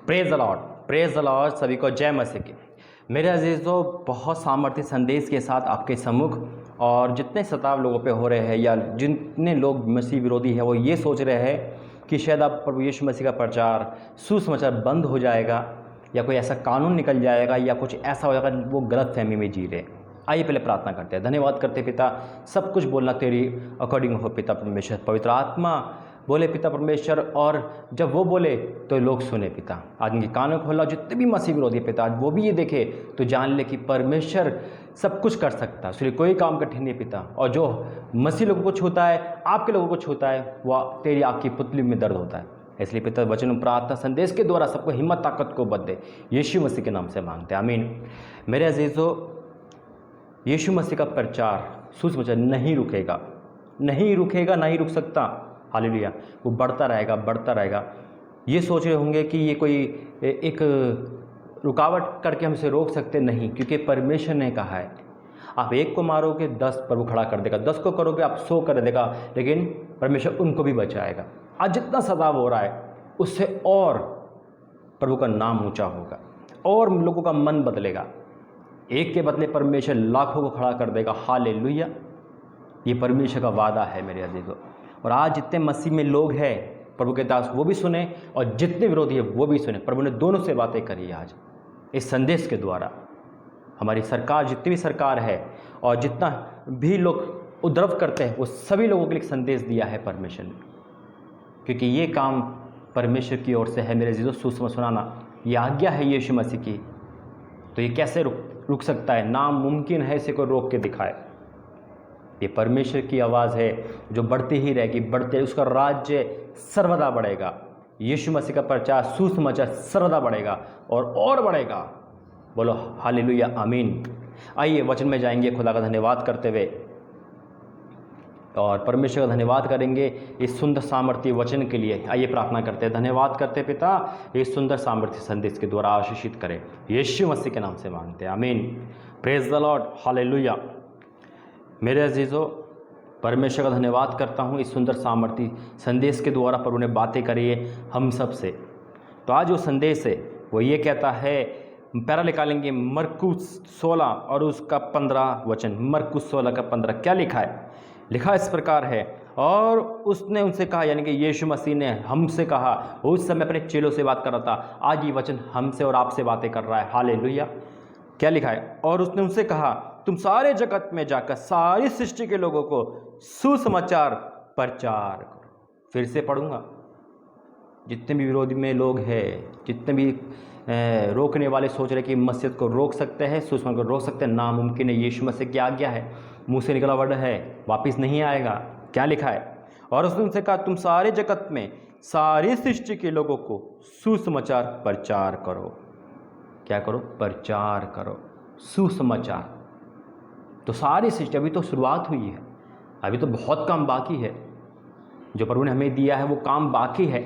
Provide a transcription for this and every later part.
Praise the Lord, praise the Lord. सभी को जय मसीह की। मेरे अजीज़ों, बहुत सामर्थ्य संदेश के साथ आपके सम्मुख, और जितने सताव लोगों पे हो रहे हैं या जितने लोग मसीह विरोधी हैं वो ये सोच रहे हैं कि शायद आप प्रभु यीशु मसीह का प्रचार सुसमाचार बंद हो जाएगा या कोई ऐसा कानून निकल जाएगा या कुछ ऐसा हो जाएगा, वो गलत फहमी में जी रहे। आइए पहले प्रार्थना करते हैं। धन्यवाद करते पिता, सब कुछ बोलना तेरी अकॉर्डिंग हो पिता परमेश्वर। पवित्र आत्मा बोले पिता परमेश्वर, और जब वो बोले तो लोग सुने पिता। आज उनके कानों खोला, जितने भी मसीह विरोधी पिता आज वो भी ये देखे तो जान ले कि परमेश्वर सब कुछ कर सकता है, उसके लिए कोई काम कठिन नहीं पिता। और जो मसीह लोगों को छूता है, आपके लोगों को छूता है, वह तेरी आपकी पुतली में दर्द होता है। इसलिए पिता वचन प्रार्थना संदेश के द्वारा सबको हिम्मत ताकत को बद दे, यीशु मसीह के नाम से मांगते हैं, आमीन। मेरे अजीज़ों, यीशु मसीह का प्रचार सुसमाचार नहीं रुकेगा, नहीं रुकेगा, नहीं रुक सकता। हालेलुया। वो बढ़ता रहेगा, बढ़ता रहेगा। ये सोच रहे होंगे कि ये कोई एक रुकावट करके हमसे रोक सकते नहीं, क्योंकि परमेश्वर ने कहा है आप एक को मारोगे 10 प्रभु खड़ा कर देगा, 10 को करोगे आप 100 कर देगा, लेकिन परमेश्वर उनको भी बचाएगा। आज जितना सताव हो रहा है उससे और प्रभु का नाम ऊंचा होगा और लोगों का मन बदलेगा। एक के बदले परमेश्वर लाखों को खड़ा कर देगा। हालेलुया। ये परमेश्वर का वादा है मेरे अजीजों। और आज जितने मसीह में लोग हैं प्रभु के दास वो भी सुने, और जितने विरोधी है वो भी सुने। प्रभु ने दोनों से बातें करी आज इस संदेश के द्वारा। हमारी सरकार, जितनी भी सरकार है और जितना भी लोग उपद्रव करते हैं, वो सभी लोगों के लिए संदेश दिया है परमेश्वर ने, क्योंकि ये काम परमेश्वर की ओर से है मेरे अजीजों। सुसमाचार सुनाना ये आज्ञा है यीशु मसीह की, तो ये कैसे रुक सकता है? नामुमकिन है इसे कोई रोक के दिखाए। ये परमेश्वर की आवाज़ है जो बढ़ती ही रहेगी, बढ़ते उसका राज्य सर्वदा बढ़ेगा। यीशु मसीह का प्रचार सुसमाचार सर्वदा बढ़ेगा और बढ़ेगा। बोलो हालेलुया, आमीन। आइए वचन में जाएंगे खुदा का धन्यवाद करते हुए, और परमेश्वर का धन्यवाद करेंगे इस सुंदर सामर्थ्य वचन के लिए। आइए प्रार्थना करते हैं। धन्यवाद करते पिता, इस सुंदर सामर्थ्य संदेश के द्वारा आशीषित करें, यीशु मसीह के नाम से मांगते हैं, आमीन। Praise the Lord, hallelujah. मेरे अजीज़ों, परमेश्वर का धन्यवाद करता हूँ इस सुंदर सामर्थ्य संदेश के द्वारा प्रभु ने बातें करी है हम सब से। तो आज जो संदेश है वो ये कहता है, पैरा निकालेंगे मरकुस 16 और उसका 15 वचन। मरकुस 16 का 15 क्या लिखा है? लिखा इस प्रकार है, और उसने उनसे कहा, यानी कि यीशु मसीह ने हमसे कहा। उस समय अपने चेलों से बात कर रहा था, आज ये वचन हमसे और आपसे बातें कर रहा है। हालेलुया। क्या लिखा है? और उसने उनसे कहा, तुम सारे जगत में जाकर सारी सृष्टि के लोगों को सुसमाचार प्रचार करो। फिर से पढ़ूंगा। जितने भी विरोधी में लोग हैं, जितने भी रोकने वाले सोच रहे कि मस्जिद को रोक सकते हैं, सुसमाचार को रोक सकते हैं, नामुमकिन है। यीशु मसीह की आज्ञा है, मुंह से निकला वर्ड है, वापिस नहीं आएगा। क्या लिखा है? और उसने उनसे कहा, तुम सारे जगत में सारी सृष्टि के लोगों को सुसमाचार प्रचार करो। क्या करो? प्रचार करो सुसमाचार। तो सारी सृष्टि, अभी तो शुरुआत हुई है, अभी तो बहुत काम बाकी है। जो प्रभु ने हमें दिया है वो काम बाकी है,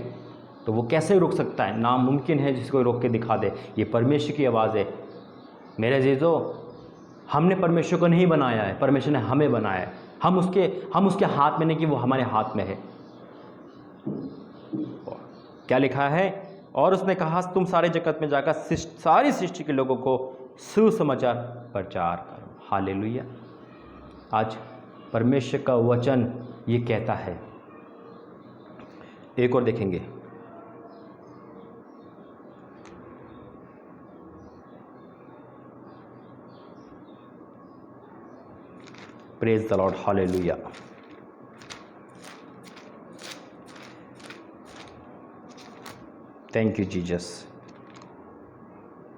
तो वो कैसे रुक सकता है? नामुमकिन है जिसको रोक के दिखा दे। ये परमेश्वर की आवाज़ है मेरे अजीजों। हमने परमेश्वर को नहीं बनाया है, परमेश्वर ने हमें बनाया है। हम उसके हाथ में नहीं कि वो हमारे हाथ में है। क्या लिखा है? और उसने कहा, तुम सारे जगत में जाकर सारी सृष्टि के लोगों को सुसमाचार प्रचार करो। हालेलुया। आज परमेश्वर का वचन ये कहता है। एक और देखेंगे, praise the Lord, hallelujah. Thank you Jesus.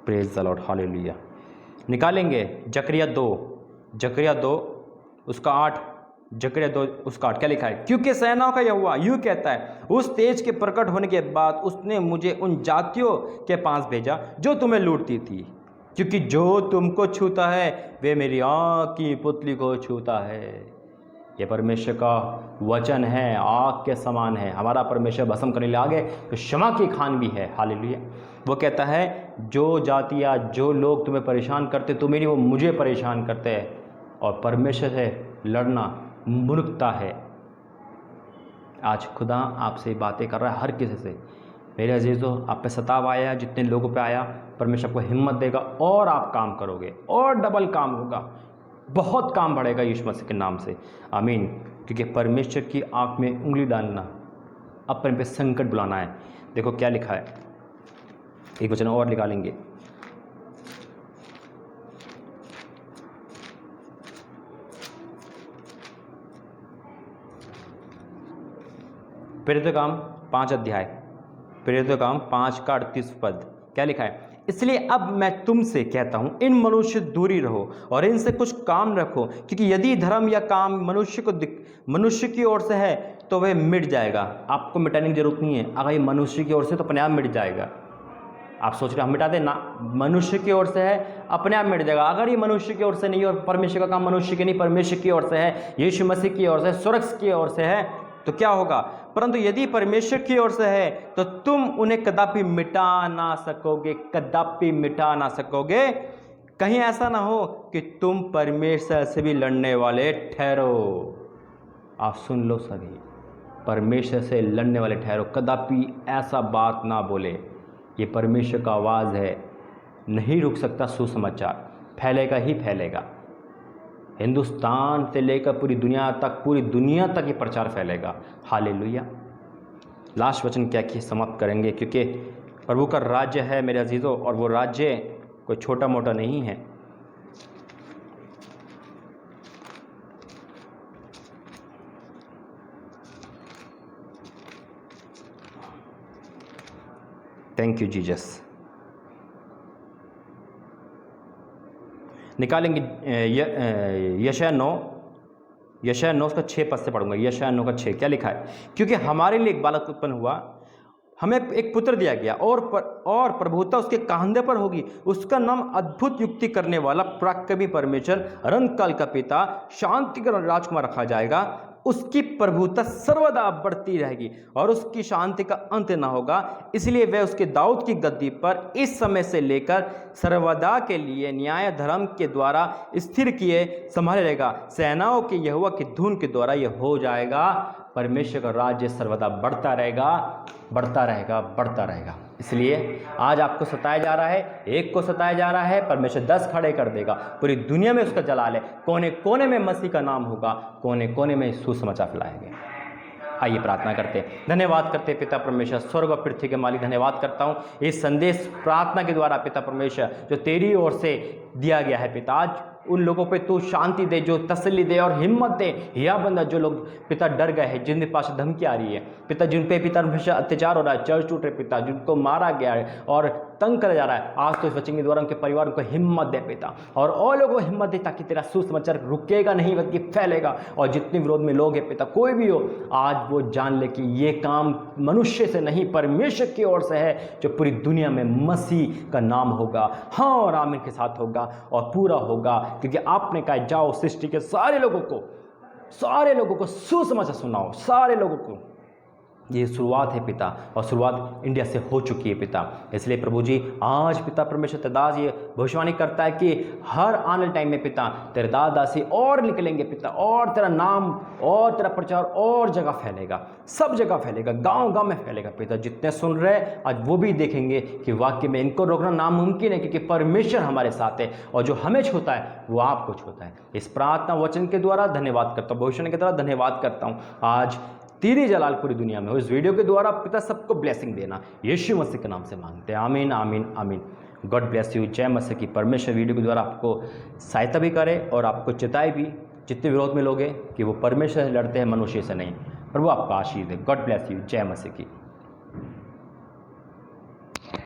Praise the Lord, hallelujah. निकालेंगे जकरिया 2 उसका 8। जकरिया 2 उसका 8 क्या लिखा है? क्योंकि सेनाओं का यहोवा यूँ कहता है, उस तेज के प्रकट होने के बाद उसने मुझे उन जातियों के पास भेजा जो तुम्हें लूटती थी, क्योंकि जो तुमको छूता है वे मेरी आँख की पुतली को छूता है। ये परमेश्वर का वचन है, आग के समान है। हमारा परमेश्वर भस्म करने लागे तो क्षमा की खान भी है। हालेलुया। वो कहता है, जो जातियाँ, जो लोग तुम्हें परेशान करते, तुम्हें नहीं, वो मुझे परेशान करते हैं। और परमेश्वर से लड़ना मूर्खता है। आज खुदा आपसे बातें कर रहा है हर किसी से। मेरे अजीज़ों, आप पे सताव आया, जितने लोगों पे आया, परमेश्वर आपको हिम्मत देगा और आप काम करोगे और डबल काम होगा, बहुत काम बढ़ेगा यीशु मसीह के नाम से। आमीन। क्योंकि परमेश्वर की आँख में उंगली डालना, अपने पे संकट बुलाना है। देखो क्या लिखा है, एक वचन और निकालेंगे। प्रेरितों काम 5 अध्याय, प्रेरितों काम 5 का 38 पद, क्या लिखा है? इसलिए अब मैं तुमसे कहता हूँ, इन मनुष्य दूरी रहो और इनसे कुछ काम रखो, क्योंकि यदि धर्म या काम मनुष्य की ओर से है तो वह मिट जाएगा। आपको मिटाने की जरूरत नहीं है, अगर ये मनुष्य की ओर से तो अपने आप मिट जाएगा। आप सोच रहे हम मिटा दें ना, मनुष्य की ओर से है अपने आप मिट जाएगा। अगर ये मनुष्य की ओर से नहीं, और परमेश्वर का काम मनुष्य की नहीं परमेश्वर की ओर से है, यीशु मसीह की ओर से, स्वर्ग की ओर से है, तो क्या होगा? परंतु यदि परमेश्वर की ओर से है तो तुम उन्हें कदापि मिटा ना सकोगे, कदापि मिटा ना सकोगे। कहीं ऐसा ना हो कि तुम परमेश्वर से भी लड़ने वाले ठहरो। आप सुन लो सभी, परमेश्वर से लड़ने वाले ठहरो, कदापि ऐसा बात ना बोले। ये परमेश्वर का आवाज़ है, नहीं रुक सकता सुसमाचार, फैलेगा ही फैलेगा। हिंदुस्तान से लेकर पूरी दुनिया तक ये प्रचार फैलेगा। हालेलुया। लास्ट वचन क्या कि समाप्त करेंगे, क्योंकि प्रभु का राज्य है मेरे अजीज़ों, और वो राज्य कोई छोटा मोटा नहीं है। Thank you Jesus. निकालेंगे यशायाह 9 उसका 6 पद से पढ़ूंगा। यशायाह 9 का 6 क्या लिखा है? क्योंकि हमारे लिए एक बालक उत्पन्न हुआ, हमें एक पुत्र दिया गया, और प्रभुता उसके कांधे पर होगी। उसका नाम अद्भुत युक्ति करने वाला, पराक्रमी परमेश्वर, अनंत काल का पिता, शांति का राजकुमार रखा जाएगा। उसकी प्रभुता सर्वदा बढ़ती रहेगी और उसकी शांति का अंत न होगा। इसलिए वह उसके दाऊद की गद्दी पर इस समय से लेकर सर्वदा के लिए न्याय धर्म के द्वारा स्थिर किए संभाले रहेगा। सेनाओं के यहोवा की धुन के द्वारा यह हो जाएगा। परमेश्वर का राज्य सर्वदा बढ़ता रहेगा, बढ़ता रहेगा, बढ़ता रहेगा। इसलिए आज आपको सताया जा रहा है, एक को सताया जा रहा है, परमेश्वर 10 खड़े कर देगा। पूरी दुनिया में उसका जलाल है, कोने कोने में मसीह का नाम होगा, कोने कोने में सुसमाचार फैलाएंगे। आइए प्रार्थना करते हैं। धन्यवाद करते पिता परमेश्वर, स्वर्ग और पृथ्वी के मालिक, धन्यवाद करता हूँ इस संदेश प्रार्थना के द्वारा पिता परमेश्वर जो तेरी ओर से दिया गया है पिता। आज उन लोगों पे तू शांति दे, जो तसल्ली दे और हिम्मत दे। या बंदा जो लोग पिता डर गए हैं, जिनके पास धमकी आ रही है पिता, जिन पे पिता हमेशा अत्याचार हो रहा है, चर्च टूट रहे पिता, जिनको मारा गया है और तंग करा जा रहा है, आज तो इस वचन के द्वारा उनके परिवार को हिम्मत दे पिता, और लोगों को हिम्मत दे, ताकि तेरा सुसमाचार रुकेगा नहीं बल्कि फैलेगा। और जितने विरोध में लोग हैं पिता, कोई भी हो, आज वो जान ले कि ये काम मनुष्य से नहीं परमेश्वर की ओर से है, जो पूरी दुनिया में मसीह का नाम होगा, हाँ और आमीन के साथ होगा और पूरा होगा। क्योंकि आपने कहा जाओ सृष्टि के सारे लोगों को सुसमाचार सुनाओ, सारे लोगों को। ये शुरुआत है पिता, और शुरुआत इंडिया से हो चुकी है पिता। इसलिए प्रभु जी आज पिता परमेश्वर तेरे दास ये भविष्यवाणी करता है कि हर आने टाइम में पिता तेरे दास दासी और निकलेंगे पिता, और तेरा नाम और तेरा प्रचार और जगह फैलेगा, सब जगह फैलेगा, गांव गांव में फैलेगा पिता। जितने सुन रहे आज वो भी देखेंगे कि वाक्य में इनको रोकना नामुमकिन है, क्योंकि परमेश्वर हमारे साथ है, और जो हमें छूता है वो आपको छूता है। इस प्रार्थना वचन के द्वारा धन्यवाद करता हूँ, भविष्यवाणी के द्वारा धन्यवाद करता हूँ। आज तेरी जलाल पूरी दुनिया में हो। इस वीडियो के द्वारा पिता सबको ब्लेसिंग देना, यीशु मसीह के नाम से मांगते हैं, आमीन आमीन आमीन। God bless you. जय मसीह की। परमेश्वर वीडियो के द्वारा आपको सहायता भी करे और आपको चिताए भी, जितने विरोध में लोग हैं, कि वो परमेश्वर से लड़ते हैं, मनुष्य से नहीं। प्रभु आपका आशीष दे। God bless you. जय मसीह की।